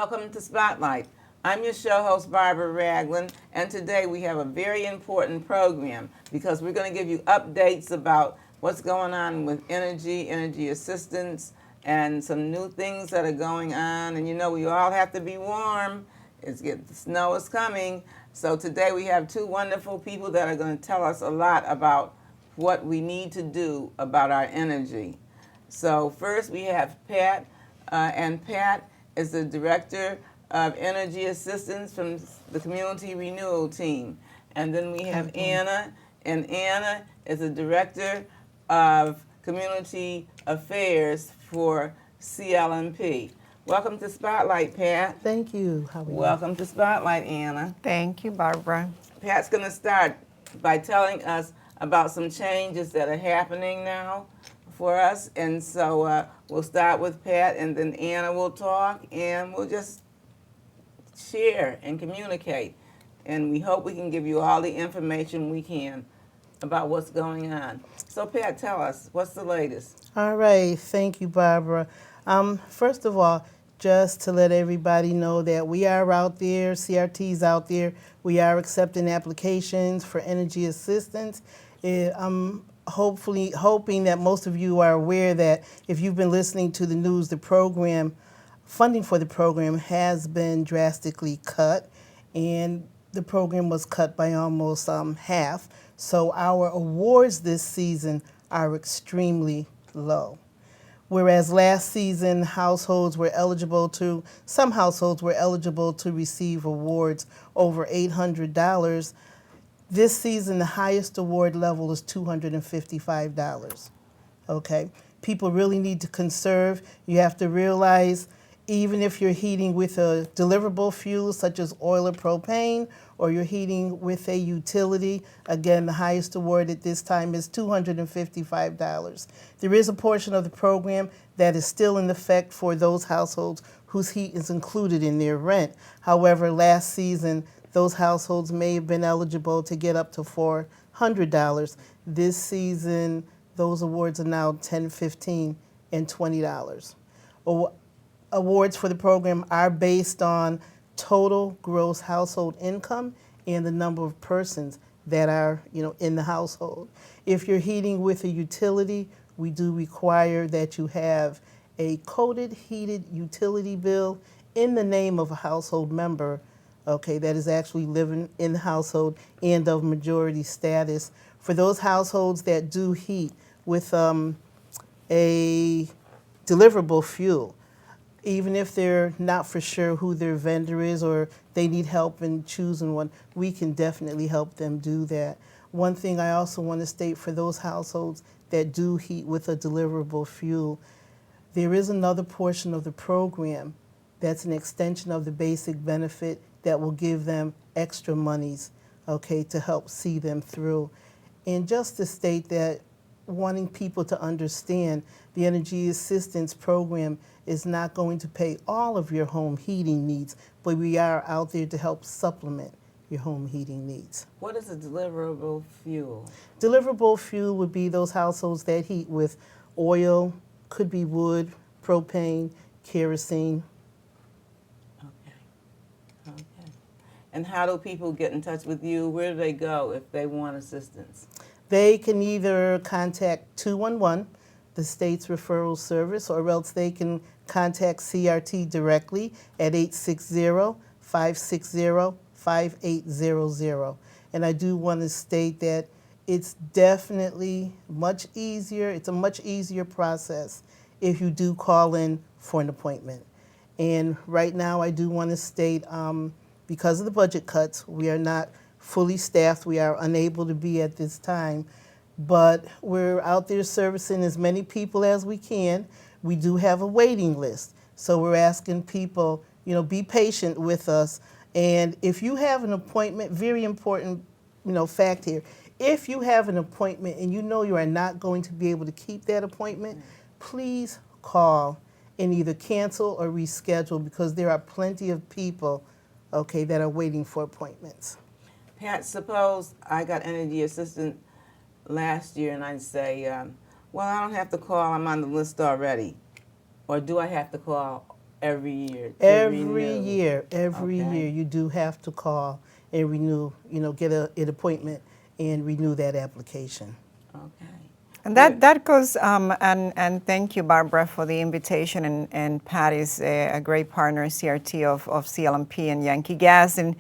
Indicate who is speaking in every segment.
Speaker 1: Welcome to Spotlight. I'm your show host, Barbara Ragland, and today we have a very important program because we're going to give you updates about what's going on with energy assistance, and some new things that are going on. And you know, we all have to be warm. The snow is coming. So today we have two wonderful people that are going to tell us a lot about what we need to do about our energy. So first we have Pat, and Pat is the Director of Energy Assistance from the Community Renewal Team. And then we have Anna, and Anna is the Director of Community Affairs for CLMP. Welcome to Spotlight, Pat.
Speaker 2: Thank you. How are you?
Speaker 1: Welcome to Spotlight, Anna.
Speaker 3: Thank you, Barbara.
Speaker 1: Pat's going to start by telling us about some changes that are happening now for us. And so we'll start with Pat, and then Anna will talk, and we'll just share and communicate. And we hope we can give you all the information we can about what's going on. So Pat, tell us, what's the latest?
Speaker 2: All right. Thank you, Barbara. First of all, just to let everybody know that we are out there, CRT's out there. We are accepting applications for energy assistance. I'm hoping that most of you are aware that if you've been listening to the news, the program, funding for the program has been drastically cut, and the program was cut by almost half. So our awards this season are extremely low. Whereas last season, some households were eligible to receive awards over $800. This season, the highest award level is $255. Okay? People really need to conserve. You have to realize, even if you're heating with a deliverable fuel such as oil or propane, or you're heating with a utility, again, the highest award at this time is $255. There is a portion of the program that is still in effect for those households whose heat is included in their rent. However, last season, those households may have been eligible to get up to $400. This season, those awards are now $10, $15, and $20. Awards for the program are based on total gross household income and the number of persons that are, in the household. If you're heating with a utility, we do require that you have a coded heated utility bill in the name of a household member, okay, that is actually living in the household and of majority status. For those households that do heat with a deliverable fuel, even if they're not for sure who their vendor is or they need help in choosing one, we can definitely help them do that. One thing I also want to state for those households that do heat with a deliverable fuel, there is another portion of the program that's an extension of the basic benefit that will give them extra monies, okay, to help see them through. And just to state that, wanting people to understand, the Energy Assistance Program is not going to pay all of your home heating needs, but we are out there to help supplement your home heating needs.
Speaker 1: What is a deliverable fuel?
Speaker 2: Deliverable fuel would be those households that heat with oil, could be wood, propane, kerosene.
Speaker 1: Okay. And how do people get in touch with you? Where do they go if they want assistance?
Speaker 2: They can either contact 211, the state's referral service, or else they can contact CRT directly at 860-560-5800. And I do want to state that it's definitely much easier. It's a much easier process if you do call in for an appointment. And right now I do want to state, because of the budget cuts, we are not fully staffed. We are unable to be at this time, but we're out there servicing as many people as we can. We do have a waiting list, so we're asking people, be patient with us. And if you have an appointment, very important, fact here, if you have an appointment and you know you are not going to be able to keep that appointment, please call and either cancel or reschedule, because there are plenty of people, okay, that are waiting for appointments.
Speaker 1: Pat, suppose I got energy assistance last year and I'd say, well, I don't have to call, I'm on the list already. Or do I have to call every year to
Speaker 2: Every
Speaker 1: renew.
Speaker 2: year, every
Speaker 1: Okay.
Speaker 2: year, you do have to call and renew, get an appointment and renew that application.
Speaker 1: Okay.
Speaker 3: And
Speaker 1: We're,
Speaker 3: that goes, and thank you, Barbara, for the invitation, and Pat is a great partner in CRT of CLMP and Yankee Gas, and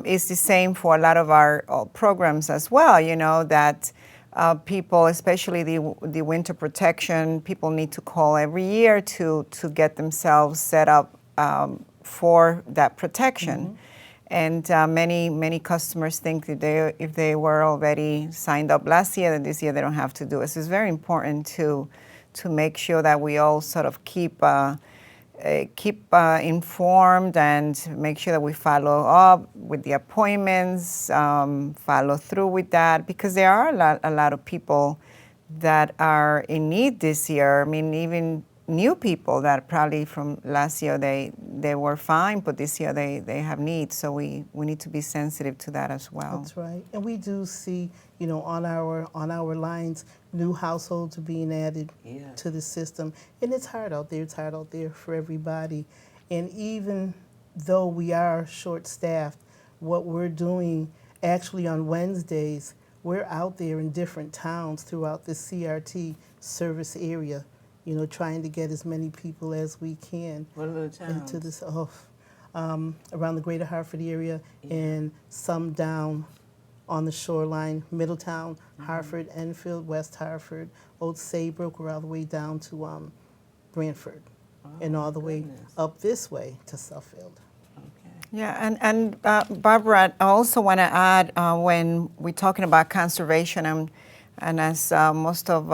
Speaker 3: it's the same for a lot of our programs as well, that people, especially the winter protection, people need to call every year to get themselves set up for that protection. And many customers think that if they were already signed up last year, that this year they don't have to do it. So it's very important to make sure that we all sort of keep informed and make sure that we follow up with the appointments, follow through with that, because there are a lot of people that are in need this year. I mean, even new people that probably from last year they were fine, but this year they have needs. So we need to be sensitive to that as well.
Speaker 2: That's right. And we do see, on our lines, new households are being added
Speaker 1: Yes.
Speaker 2: to the system. And it's hard out there. It's hard out there for everybody. And even though we are short-staffed, what we're doing actually on Wednesdays, we're out there in different towns throughout the CRT service area, trying to get as many people as we can
Speaker 1: What are the towns?
Speaker 2: into this, around the greater Hartford area, and some down on the shoreline, Middletown, Hartford, Enfield, West Hartford, Old Saybrook, we're all the way down to Brantford, and all the way
Speaker 1: goodness.
Speaker 2: up this way to Suffield.
Speaker 1: Okay.
Speaker 3: Yeah, and Barbara, I also want to add when we're talking about conservation, and as most of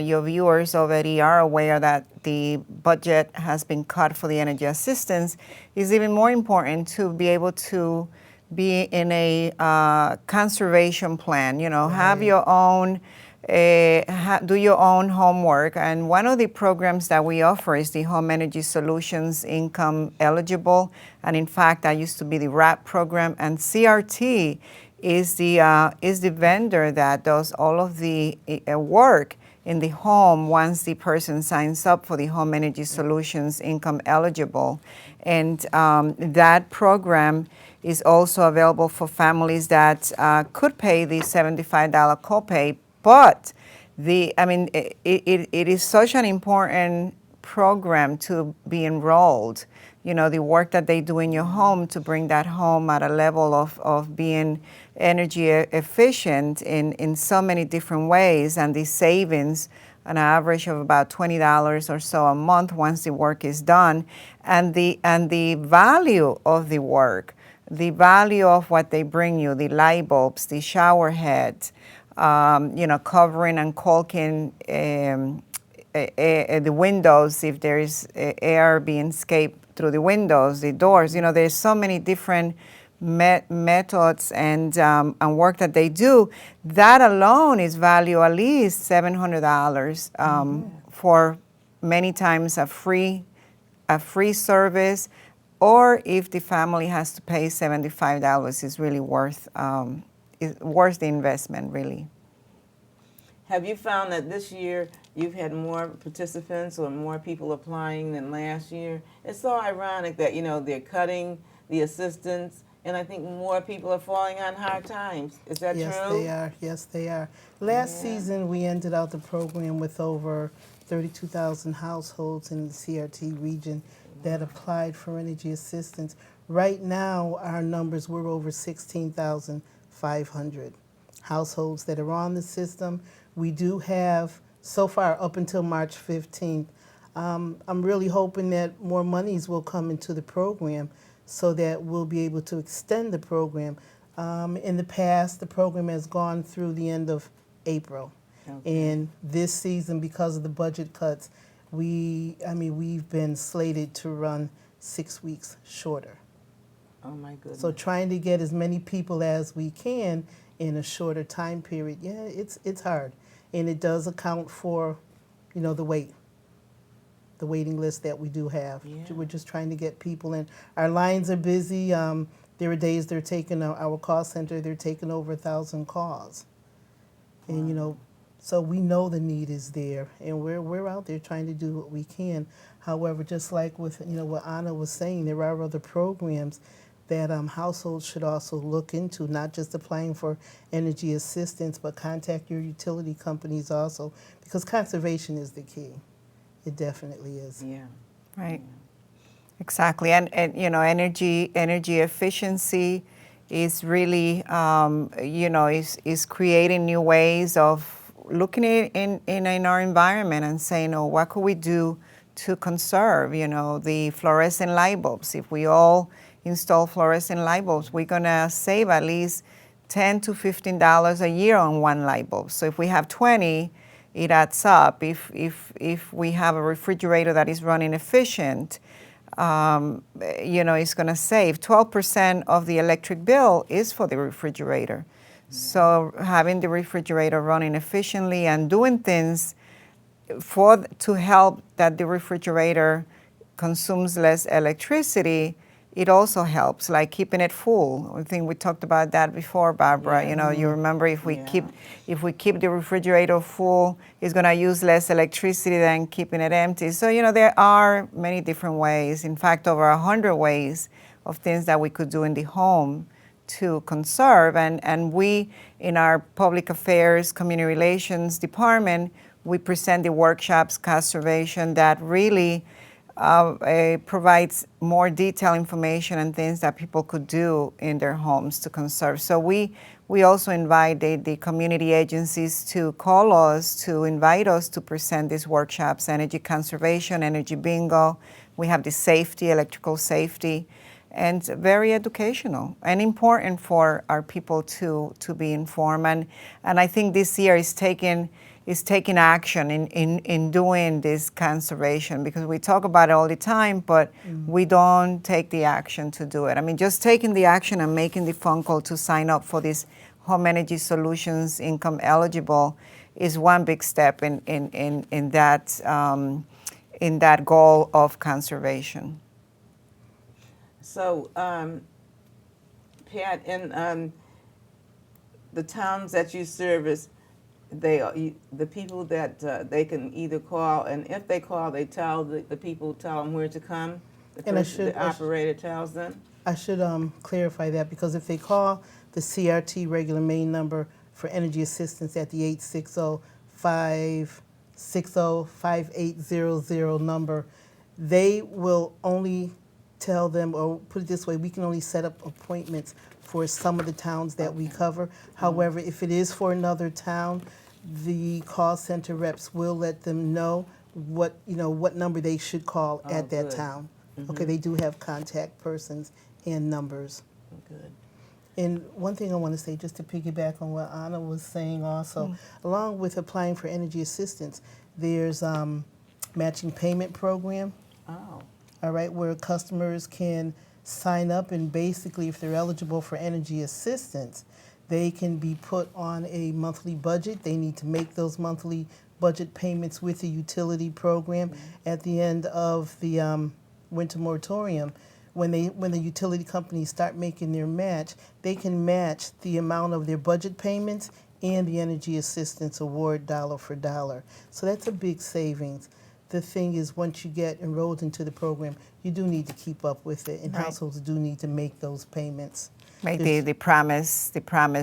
Speaker 3: your viewers already are aware that the budget has been cut for the energy assistance, it's even more important to be able to be in a conservation plan. Have your own. Do your own homework, and one of the programs that we offer is the Home Energy Solutions Income Eligible, and in fact that used to be the RAP program, and CRT is the vendor that does all of the work in the home once the person signs up for the Home Energy Solutions Income Eligible, and that program is also available for families that could pay the $75 copay. But it is such an important program to be enrolled. The work that they do in your home to bring that home at a level of being energy efficient in so many different ways, and the savings, an average of about $20 or so a month once the work is done, and the value of the work, the value of what they bring you, the light bulbs, the shower heads, covering and caulking the windows if there is air being escaped through the windows, the doors. There's so many different methods and work that they do. That alone is value at least $700 for many times a free service, or if the family has to pay $75, it's really worth the investment, really.
Speaker 1: Have you found that this year you've had more participants or more people applying than last year? It's so ironic that, they're cutting the assistance, and I think more people are falling on hard times. Is that
Speaker 2: Yes,
Speaker 1: true?
Speaker 2: they are. Yes, they are. Last season, we ended out the program with over 32,000 households in the CRT region that applied for energy assistance. Right now, our numbers, we're over 16,500 households that are on the system. We do have, so far, up until March 15th, I'm really hoping that more monies will come into the program so that we'll be able to extend the program. In the past, the program has gone through the end of April.
Speaker 1: Okay.
Speaker 2: And this season, because of the budget cuts, we've been slated to run 6 weeks shorter.
Speaker 1: Oh my goodness.
Speaker 2: So trying to get as many people as we can in a shorter time period, it's hard. And it does account for, the waiting list that we do have.
Speaker 1: Yeah.
Speaker 2: We're just trying to get people in. Our lines are busy. There are days they're taking, our call center, they're taking over 1,000 calls. And, So we know the need is there, and we're out there trying to do what we can. However, just like with what Anna was saying, there are other programs that households should also look into, not just applying for energy assistance, but contact your utility companies also, because conservation is the key. It definitely is.
Speaker 1: Yeah.
Speaker 3: Right. Exactly, and energy efficiency is really is creating new ways of looking at in our environment and saying, oh, what could we do to conserve? The fluorescent light bulbs. If we all install fluorescent light bulbs, we're gonna save at least $10 to $15 a year on one light bulb. So if we have 20, it adds up. If we have a refrigerator that is running efficient, it's going to save 12% of the electric bill is for the refrigerator. So having the refrigerator running efficiently and doing things to help that the refrigerator consumes less electricity, it also helps, like keeping it full. I think we talked about that before, Barbara.
Speaker 1: Yeah.
Speaker 3: You remember if we
Speaker 1: Yeah.
Speaker 3: keep the refrigerator full, it's going to use less electricity than keeping it empty. So there are many different ways. In fact, over 100 ways of things that we could do in the home to conserve. And we, in our public affairs, community relations department, we present the workshops, conservation, that really provides more detailed information and things that people could do in their homes to conserve. So we also invite the community agencies to call us, to invite us to present these workshops, energy conservation, energy bingo. We have the safety, electrical safety, and very educational and important for our people to be informed. And I think this year is taking action in doing this conservation, because we talk about it all the time, but we don't take the action to do it. I mean, just taking the action and making the phone call to sign up for this Home Energy Solutions income eligible is one big step in that goal of conservation.
Speaker 1: So, Pat, in the towns that you service, the people that they can either call, and if they call, they tell the people, tell them where to come. The operator tells them.
Speaker 2: I should clarify that, because if they call the CRT regular main number for energy assistance at the 860-560-5800 number, they will only tell them, or put it this way, we can only set up appointments for some of the towns that we cover. However, if it is for another town, the call center reps will let them know what number they should call at that
Speaker 1: good.
Speaker 2: town. Okay, they do have contact persons and numbers.
Speaker 1: Good.
Speaker 2: And one thing I want to say, just to piggyback on what Anna was saying also, along with applying for energy assistance, there's matching payment program.
Speaker 1: Oh.
Speaker 2: All right, where customers can sign up, and basically if they're eligible for energy assistance, they can be put on a monthly budget. They need to make those monthly budget payments with the utility program. At the end of the winter moratorium, when the utility companies start making their match, they can match the amount of their budget payments and the energy assistance award dollar for dollar. So that's a big savings. The thing is, once you get enrolled into the program, you do need to keep up with it, and
Speaker 3: Right.
Speaker 2: households do need to make those payments.
Speaker 3: Right, the promise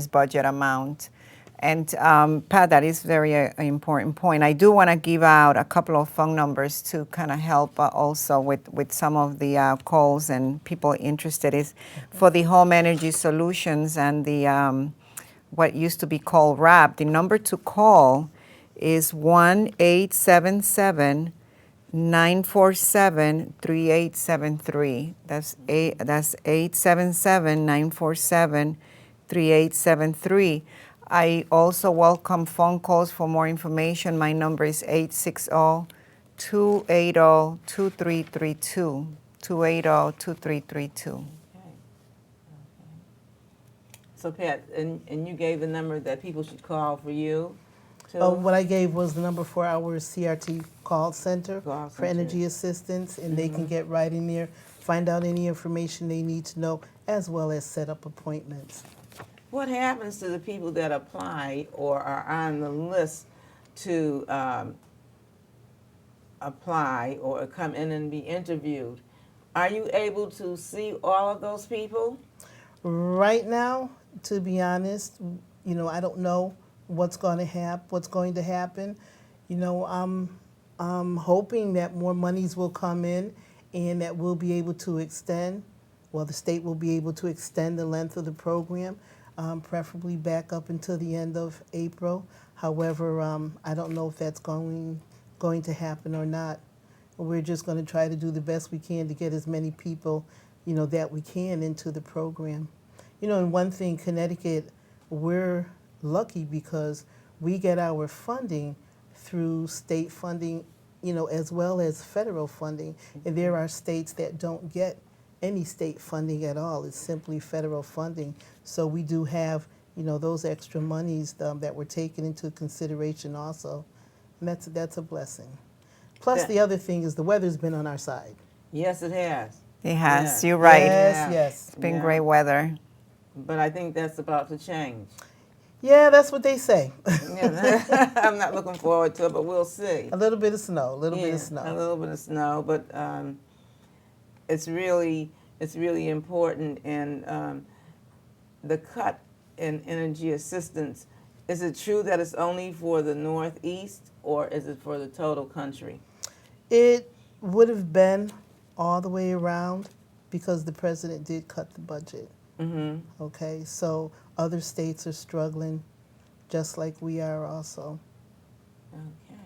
Speaker 3: budget amount. And Pat, that is very important point. I do want to give out a couple of phone numbers to kind of help also with some of the calls and people interested. Is for the Home Energy Solutions and the what used to be called RAP. The number to call is 1-877-947-3873. That's 877-947-3873. I also welcome phone calls for more information. My number is 860-280-2332. 280-2332.
Speaker 1: Okay. So Pat, and you gave the number that people should call for you?
Speaker 2: What I gave was the number for our CRT call center
Speaker 1: Call
Speaker 2: for
Speaker 1: center.
Speaker 2: energy assistance, and they can get right in there, find out any information they need to know, as well as set up appointments.
Speaker 1: What happens to the people that apply or are on the list to apply or come in and be interviewed, are you able to see all of those people?
Speaker 2: Right now, to be honest, I don't know what's going to happen. I'm hoping that more monies will come in and that we'll be able to extend, the state will be able to extend the length of the program, preferably back up until the end of April. However, I don't know if that's going to happen or not. We're just going to try to do the best we can to get as many people, that we can into the program. And one thing, Connecticut, we're lucky because we get our funding through state funding, as well as federal funding. And there are states that don't get any state funding at all. It's simply federal funding. So we do have, those extra monies that were taken into consideration also. And that's a blessing. Plus,
Speaker 1: Yeah.
Speaker 2: the other thing is the weather's been on our side.
Speaker 1: Yes, it has.
Speaker 3: It has.
Speaker 1: Yes.
Speaker 3: You're right.
Speaker 2: Yes,
Speaker 1: Yeah.
Speaker 2: yes.
Speaker 3: It's been
Speaker 1: Yeah.
Speaker 3: great weather.
Speaker 1: But I think that's about to change.
Speaker 2: Yeah, that's what they say.
Speaker 1: Yeah. I'm not looking forward to it, but we'll see.
Speaker 2: A little bit of snow,
Speaker 1: A little bit of snow, but it's really important. And the cut in energy assistance, is it true that it's only for the Northeast, or is it for the total country?
Speaker 2: It would have been all the way around because the president did cut the budget.
Speaker 1: Mm-hmm.
Speaker 2: Okay, so other states are struggling just like we are also.
Speaker 1: Okay.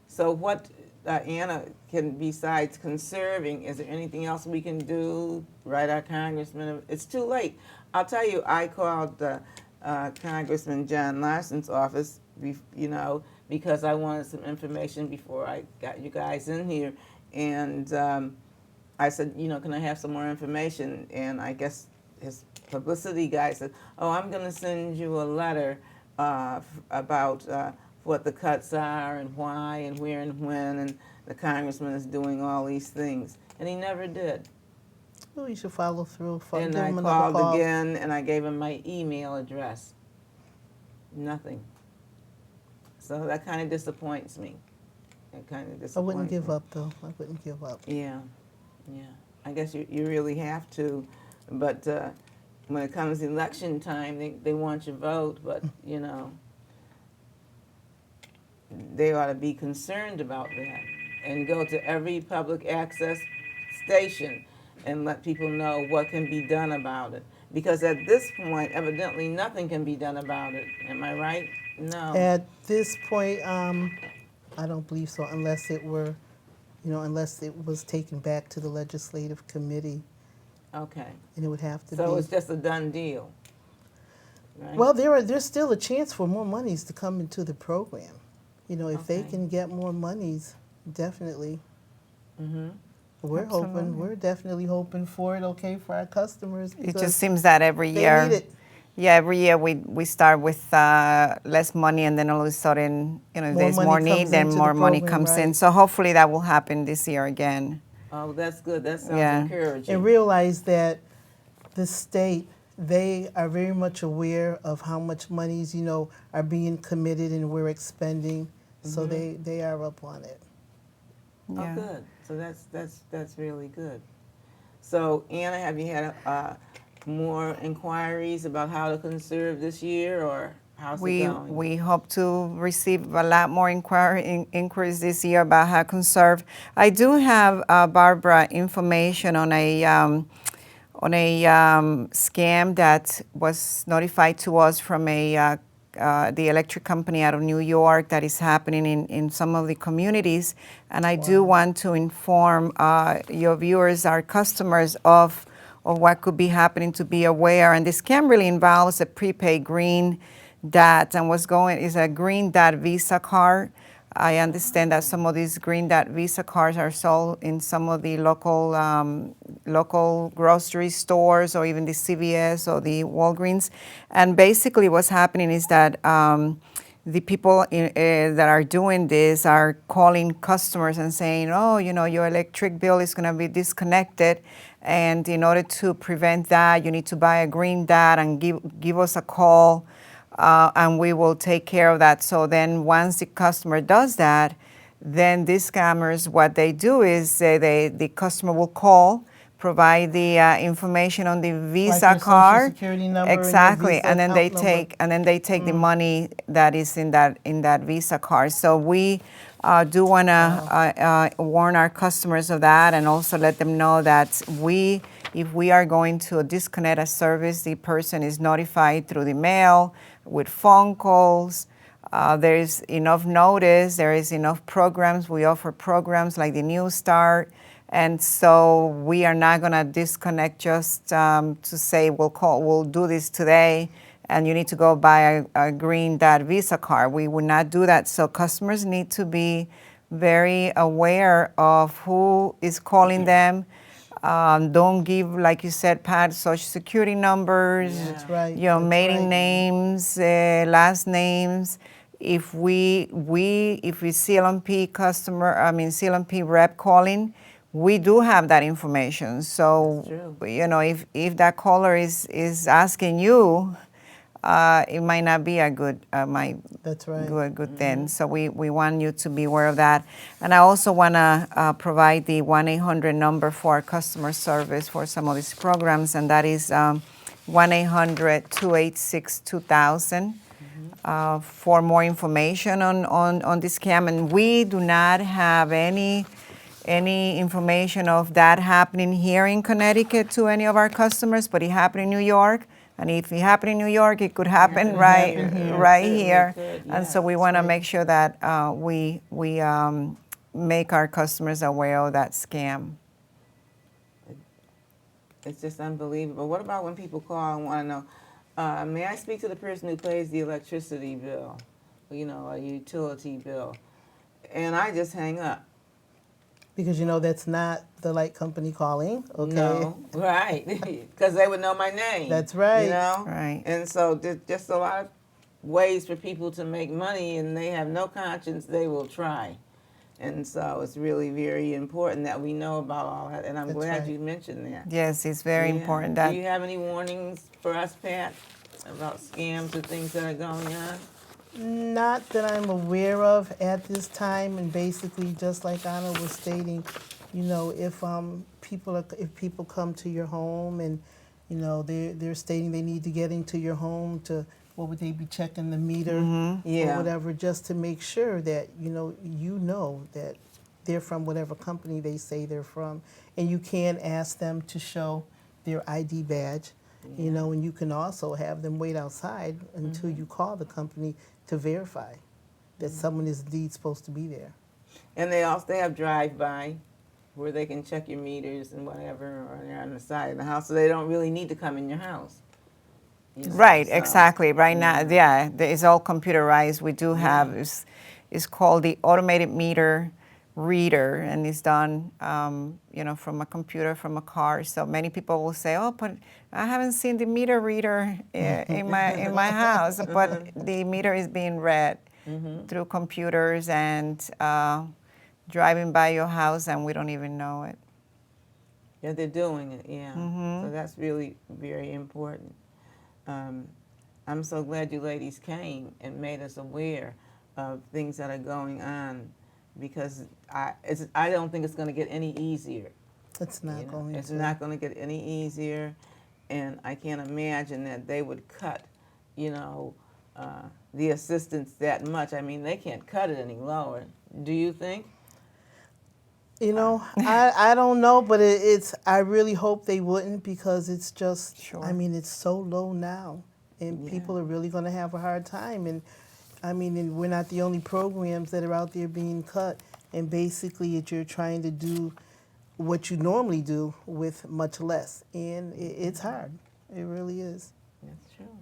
Speaker 1: So what, Anna, can, besides conserving, is there anything else we can do? Write our congressman? It's too late. I'll tell you, I called Congressman John Larson's office, because I wanted some information before I got you guys in here. And I said, can I have some more information? And I guess his publicity guy said, oh, I'm going to send you a letter about what the cuts are and why and where and when, and the congressman is doing all these things. And he never did.
Speaker 2: Well, you should follow through.
Speaker 1: And
Speaker 2: Give
Speaker 1: I
Speaker 2: him another
Speaker 1: called
Speaker 2: call.
Speaker 1: again, and I gave him my email address. Nothing. So that kind of disappoints me.
Speaker 2: I wouldn't give up, though. I wouldn't give up.
Speaker 1: Yeah. I guess you really have to. But when it comes to election time, they want your vote, but, they ought to be concerned about that and go to every public access station and let people know what can be done about it. Because at this point, evidently, nothing can be done about it. Am I right? No.
Speaker 2: At this point, I don't believe so, unless it were, unless it was taken back to the legislative committee,
Speaker 1: Okay.
Speaker 2: and it would have to
Speaker 1: So
Speaker 2: be.
Speaker 1: it's just a done deal. Right?
Speaker 2: Well, there's still a chance for more monies to come into the program. If they
Speaker 1: Okay.
Speaker 2: can get more monies, definitely.
Speaker 1: Mm-hmm.
Speaker 2: We're definitely hoping for it, okay, for our customers.
Speaker 3: It
Speaker 2: because
Speaker 3: just seems that every
Speaker 2: they
Speaker 3: year,
Speaker 2: need it.
Speaker 3: yeah, every year we start with less money, and then all of a sudden, if
Speaker 2: More
Speaker 3: there's
Speaker 2: money
Speaker 3: more
Speaker 2: comes
Speaker 3: need, then
Speaker 2: into the
Speaker 3: more money
Speaker 2: program,
Speaker 3: comes in.
Speaker 2: right.
Speaker 3: So hopefully that will happen this year again.
Speaker 1: Oh, that's good. That sounds
Speaker 3: Yeah.
Speaker 1: encouraging.
Speaker 2: And realize that the state, they are very much aware of how much monies, are being committed and we're expending. So they are up on it.
Speaker 1: Oh,
Speaker 3: Yeah.
Speaker 1: good. So that's really good. So, Anna, have you had more inquiries about how to conserve this year, or how's it going?
Speaker 3: We hope to receive a lot more inquiries this year about how to conserve. I do have, Barbara, information on a scam that was notified to us from the electric company out of New York that is happening in some of the communities. And I do want to inform your viewers, our customers, of what could be happening, to be aware. And the scam really involves a prepaid green dot, and is a green dot Visa card. I understand that some of these green dot Visa cards are sold in some of the local grocery stores, or even the CVS or the Walgreens. And basically what's happening is that the people that are doing this are calling customers and saying, oh, your electric bill is going to be disconnected, and in order to prevent that, you need to buy a green dot and give us a call and we will take care of that. So then once the customer does that, then these scammers, what they do is the customer will call, provide the information on the Visa
Speaker 2: your Social
Speaker 3: card,
Speaker 2: Security number and your
Speaker 3: exactly,
Speaker 2: Visa
Speaker 3: and then they
Speaker 2: account number.
Speaker 3: take the money that is in that Visa card. So we do want to warn our customers of that, and also let them know that if we are going to disconnect a service, the person is notified through the mail, with phone calls. There is enough notice. There is enough programs. We offer programs like the New Start. And so we are not going to disconnect just to say we'll do this today and you need to go buy a green dot Visa card. We would not do that. So customers need to be very aware of who is calling them. Don't give, like you said, Pat, social security numbers,
Speaker 2: That's right.
Speaker 3: your
Speaker 2: That's
Speaker 3: maiden
Speaker 2: right.
Speaker 3: names, last names. If we see CLMP rep calling, we do have that information. So, if that caller is asking you, it might not be a good,
Speaker 2: That's right.
Speaker 3: good thing. So we want you to be aware of that. And I also want to provide the 1-800 number for our customer service for some of these programs, and that is 1-800-286-2000 for more information on this scam. And we do not have any information of that happening here in Connecticut to any of our customers, but it happened in New York. And if it happened in New York, it could happen right here. And so we want to make sure that we make our customers aware of that scam.
Speaker 1: It's just unbelievable. What about when people call and want to know, may I speak to the person who pays the electricity bill, a utility bill? And I just hang up.
Speaker 2: Because that's not the light company calling, okay?
Speaker 1: No, right, because they would know my name.
Speaker 2: That's right.
Speaker 1: Right. And so there's just a lot of ways for people to make money, and they have no conscience, they will try. And so it's really very important that we know about all that, and I'm glad you mentioned that.
Speaker 3: Yes, it's very important.
Speaker 1: Do you have any warnings for us, Pat, about scams or things that are going on?
Speaker 2: Not that I'm aware of at this time, and basically, just like Anna was stating, if people come to your home and they're stating they need to get into your home to, what would they be checking the meter or whatever, just to make sure that that they're from whatever company they say they're from, and you can ask them to show their ID badge. And you can also have them wait outside until you call the company to verify that someone is indeed supposed to be there.
Speaker 1: And they have drive-by where they can check your meters and whatever, or they're on the side of the house, so they don't really need to come in your house.
Speaker 3: Right, exactly. Right now, it's all computerized. We do have, it's called the automated meter reader, and it's done from a computer, from a car. So many people will say, oh, but I haven't seen the meter reader in my house, but the meter is being read through computers and driving by your house, and we don't even know it.
Speaker 1: Yeah, they're doing it, So that's really very important. I'm so glad you ladies came and made us aware of things that are going on, because I don't think it's going to get any easier.
Speaker 2: It's not going to.
Speaker 1: It's not going to get any easier, and I can't imagine that they would cut, the assistance that much. I mean, they can't cut it any lower. Do you think?
Speaker 2: I don't know, but I really hope they wouldn't, because it's just, it's so low now, and people are really going to have a hard time. And and we're not the only programs that are out there being cut. And basically, you're trying to do what you normally do with much less, and it's hard. It really is.
Speaker 1: That's true.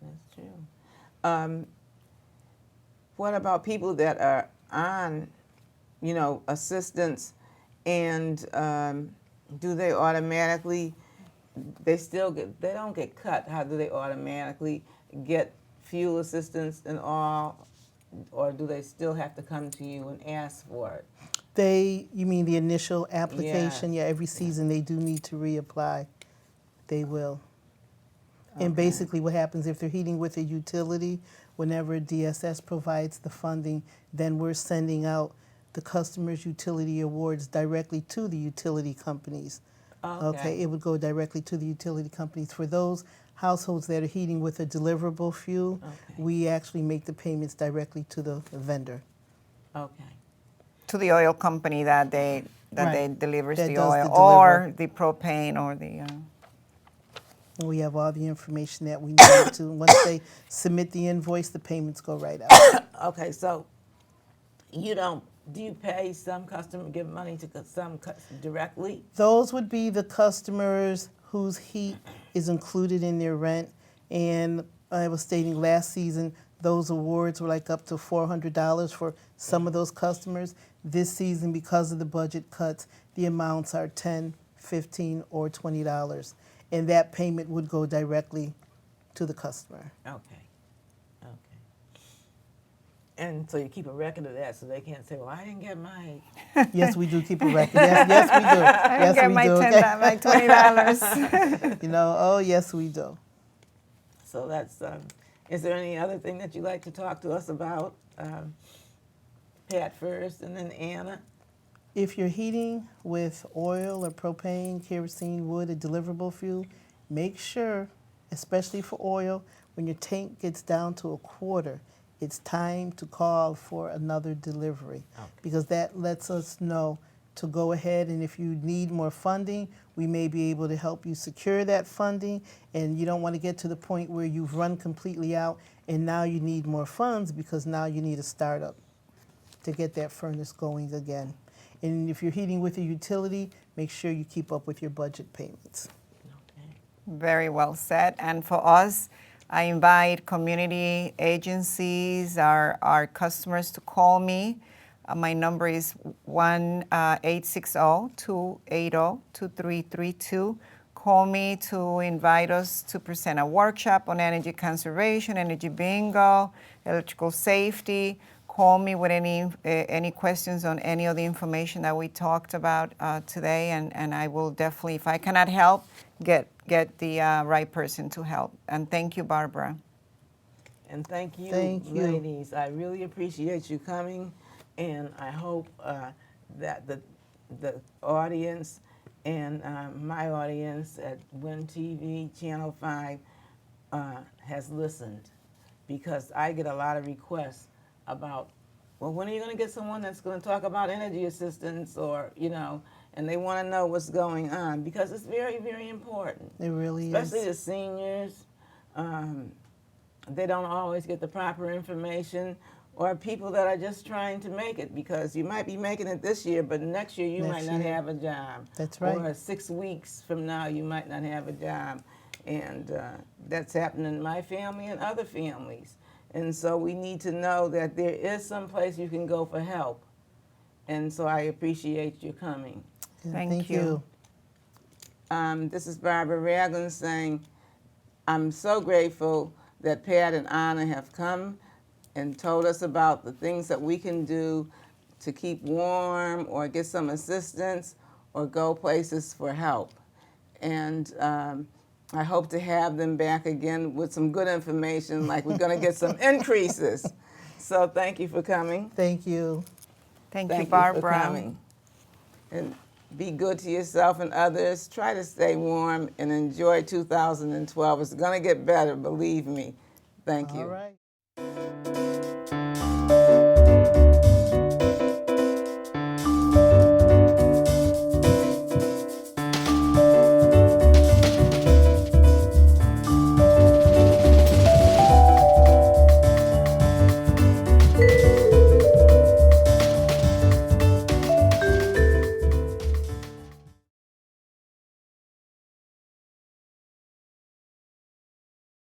Speaker 1: That's true. What about people that are on, assistance, and do they automatically? They don't get cut. How do they automatically get fuel assistance and all, or do they still have to come to you and ask for it?
Speaker 2: You mean the initial application? Yeah, every season they do need to reapply. They will. And
Speaker 1: Okay.
Speaker 2: basically what happens if they're heating with a utility, whenever DSS provides the funding, then we're sending out the customer's utility awards directly to the utility companies.
Speaker 1: Okay.
Speaker 2: It would go directly to the utility companies. For those households that are heating with a deliverable fuel,
Speaker 1: Okay.
Speaker 2: we actually make the payments directly to the vendor.
Speaker 1: Okay.
Speaker 3: To the oil company that they
Speaker 2: Right.
Speaker 3: delivers
Speaker 2: That
Speaker 3: the
Speaker 2: does
Speaker 3: oil,
Speaker 2: the
Speaker 3: or the propane, or the.
Speaker 2: And we have all the information that we need to. Once they submit the invoice, the payments go right out.
Speaker 1: Okay, so do you pay some customer, give money to some directly?
Speaker 2: Those would be the customers whose heat is included in their rent. And I was stating last season, those awards were like up to $400 for some of those customers. This season, because of the budget cuts, the amounts are $10, $15, or $20. And that payment would go directly to the customer.
Speaker 1: Okay. Okay. And so you keep a record of that so they can't say, well, I didn't get mine.
Speaker 2: Yes, we do keep a record. Yes, we do.
Speaker 3: I
Speaker 2: Yes,
Speaker 3: get
Speaker 2: we
Speaker 3: my
Speaker 2: do.
Speaker 3: my $20.
Speaker 2: Oh, yes, we do.
Speaker 1: So that's, is there any other thing that you'd like to talk to us about? Pat first and then Anna.
Speaker 2: If you're heating with oil or propane, kerosene, wood, or deliverable fuel, make sure, especially for oil, when your tank gets down to a quarter, it's time to call for another delivery.
Speaker 1: Okay.
Speaker 2: Because that lets us know to go ahead, and if you need more funding, we may be able to help you secure that funding, and you don't want to get to the point where you've run completely out and now you need more funds because now you need a startup to get that furnace going again. And if you're heating with a utility, make sure you keep up with your budget payments.
Speaker 1: Okay.
Speaker 3: Very well said. And for us, I invite community agencies, our customers to call me. My number is 1-860-280-2332. Call me to invite us to present a workshop on energy conservation, energy bingo, electrical safety. Call me with any questions on any of the information that we talked about today, and I will definitely, if I cannot help, get the right person to help. And thank you, Barbara.
Speaker 1: And thank you,
Speaker 2: Thank you.
Speaker 1: ladies. I really appreciate you coming, and I hope that the audience and my audience at Win TV Channel 5 has listened, because I get a lot of requests about, well, when are you going to get someone that's going to talk about energy assistance, or, and they want to know what's going on, because it's very, very important.
Speaker 2: It really
Speaker 1: Especially
Speaker 2: is.
Speaker 1: the seniors. They don't always get the proper information, or people that are just trying to make it, because you might be making it this year, but next year you
Speaker 2: Next
Speaker 1: might not
Speaker 2: year.
Speaker 1: have a job.
Speaker 2: That's right.
Speaker 1: Or 6 weeks from now you might not have a job. And that's happened in my family and other families. And so we need to know that there is some place you can go for help. And so I appreciate you coming.
Speaker 2: Yeah,
Speaker 3: Thank you.
Speaker 1: This is Barbara Ragland saying, I'm so grateful that Pat and Anna have come and told us about the things that we can do to keep warm, or get some assistance, or go places for help. And I hope to have them back again with some good information, like we're going to get some increases. So thank you for coming.
Speaker 2: Thank you.
Speaker 3: Thank
Speaker 1: Thank
Speaker 3: you,
Speaker 1: you
Speaker 3: Barbara.
Speaker 1: for coming. And be good to yourself and others. Try to stay warm and enjoy 2012. It's going to get better, believe me. Thank you.
Speaker 2: All right.